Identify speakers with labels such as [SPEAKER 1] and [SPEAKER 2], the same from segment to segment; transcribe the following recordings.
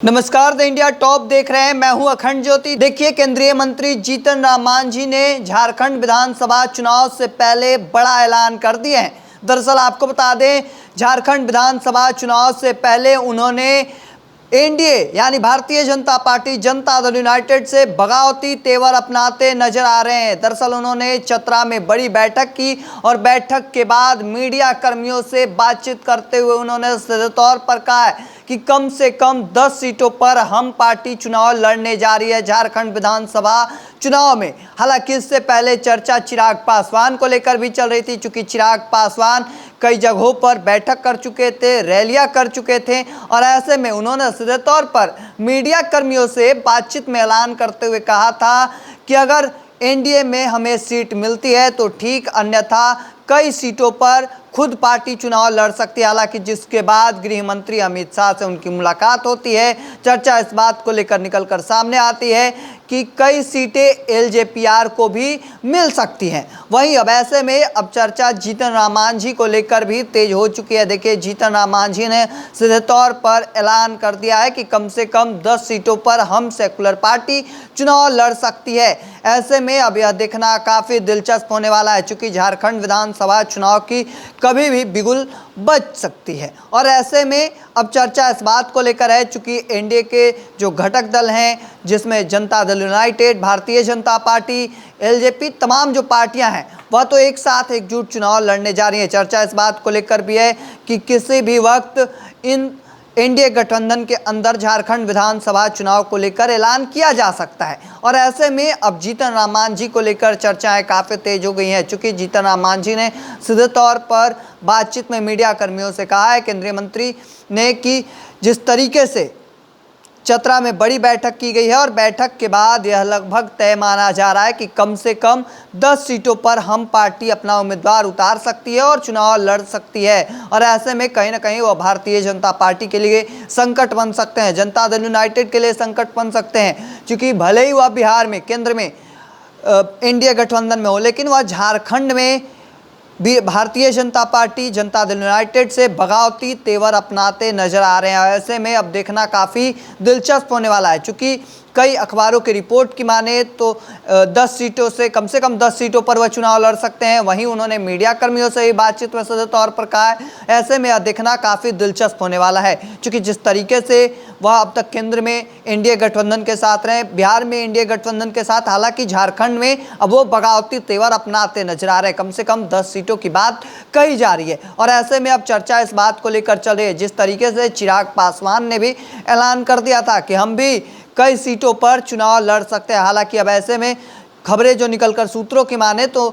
[SPEAKER 1] नमस्कार, the India top देख रहे हैं। मैं हूं अखंड ज्योति। देखिए, केंद्रीय मंत्री जीतन राम मांझी ने झारखंड विधानसभा चुनाव से पहले बड़ा ऐलान कर दिया है। दरअसल आपको बता दें, झारखंड विधानसभा चुनाव से पहले उन्होंने एनडीए यानी भारतीय जनता पार्टी जनता दल यूनाइटेड से बगावती तेवर अपनाते नजर आ रहे हैं। दरअसल उन्होंने चतरा में बड़ी बैठक की और बैठक के बाद मीडिया कर्मियों से बातचीत करते हुए उन्होंने सीधे तौर पर कहा है कि कम से कम 10 सीटों पर हम पार्टी चुनाव लड़ने जा रही है झारखंड विधानसभा चुनाव में। हालांकि इससे पहले चर्चा चिराग पासवान को लेकर भी चल रही थी, चूंकि चिराग पासवान कई जगहों पर बैठक कर चुके थे, रैलियां कर चुके थे और ऐसे में उन्होंने सीधे तौर पर मीडिया कर्मियों से बातचीत में ऐलान करते हुए कहा था कि अगर एनडीए में हमें सीट मिलती है तो ठीक, अन्यथा कई सीटों पर खुद पार्टी चुनाव लड़ सकती है। हालांकि जिसके बाद गृह मंत्री अमित शाह से उनकी मुलाकात होती है, चर्चा इस बात को लेकर निकलकर सामने आती है कि कई सीटें एलजेपीआर को भी मिल सकती हैं। वहीं अब ऐसे में अब चर्चा जीतन राम मांझी को लेकर भी तेज हो चुकी है। देखिए, जीतन राम मांझी ने सीधे तौर पर ऐलान कर दिया है कि कम से कम 10 सीटों पर हम सेकुलर पार्टी चुनाव लड़ सकती है। ऐसे में अब यह देखना काफ़ी दिलचस्प होने वाला है, चूँकि झारखंड विधानसभा चुनाव की कभी भी बिगुल बच सकती है। और ऐसे में अब चर्चा इस बात को लेकर है, चूँकि एनडीए के जो घटक दल हैं, जिसमें Janata Dal United, Bharatiya Janata party, LJP, तमाम जो पार्टियां हैं वह तो एक साथ एकजुट चुनाव लड़ने जा रही है। चर्चा इस बात को लेकर भी है कि किसी भी वक्त इन एनडीए गठबंधन के अंदर झारखंड विधानसभा चुनाव को लेकर ऐलान किया जा सकता है। और ऐसे में अब जीतन राम मांझी को लेकर चर्चाएं काफ़ी तेज हो गई हैं, चूँकि जीतन राम मांझी ने सीधे तौर पर बातचीत में मीडिया कर्मियों से कहा है, केंद्रीय मंत्री ने, कि जिस तरीके से चतरा में बड़ी बैठक की गई है और बैठक के बाद यह लगभग तय माना जा रहा है कि कम से कम 10 सीटों पर हम पार्टी अपना उम्मीदवार उतार सकती है और चुनाव लड़ सकती है। और ऐसे में कहीं ना कहीं वह भारतीय जनता पार्टी के लिए संकट बन सकते हैं, जनता दल यूनाइटेड के लिए संकट बन सकते हैं, क्योंकि भले ही वह बिहार में, केंद्र में एनडीए गठबंधन में हो, लेकिन वह झारखंड में भी भारतीय जनता पार्टी जनता दल यूनाइटेड से बगावती तेवर अपनाते नजर आ रहे हैं। ऐसे में अब देखना काफ़ी दिलचस्प होने वाला है, क्योंकि कई अखबारों की रिपोर्ट की माने तो 10 सीटों से कम 10 सीटों पर वह चुनाव लड़ सकते हैं। वहीं उन्होंने मीडिया कर्मियों से भी बातचीत में सीधे तौर पर कहा है। ऐसे में यह देखना काफ़ी दिलचस्प होने वाला है, क्योंकि जिस तरीके से वह अब तक केंद्र में एनडीए गठबंधन के साथ रहे, बिहार में एनडीए गठबंधन के साथ, हालांकि झारखंड में अब वो बगावती तेवर अपनाते नजर आ रहे हैं। कम से कम 10 सीटों की बात कही जा रही है। और ऐसे में अब चर्चा इस बात को लेकर चल रही है, जिस तरीके से चिराग पासवान ने भी ऐलान कर दिया था कि हम भी कई सीटों पर चुनाव लड़ सकते हैं। हालांकि अब ऐसे में खबरें जो निकलकर सूत्रों की माने तो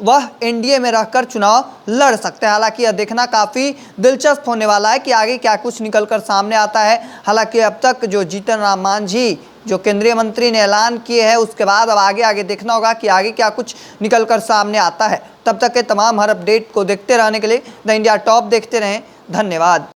[SPEAKER 1] वह एनडीए में रहकर चुनाव लड़ सकते हैं। हालांकि यह देखना काफ़ी दिलचस्प होने वाला है कि आगे क्या कुछ निकलकर सामने आता है। हालांकि अब तक जो जीतन राम मांझी जो केंद्रीय मंत्री ने ऐलान किए हैं, उसके बाद अब आगे देखना होगा कि आगे क्या कुछ निकलकर सामने आता है। तब तक के तमाम हर अपडेट को देखते रहने के लिए द इंडिया टॉप देखते रहें। धन्यवाद।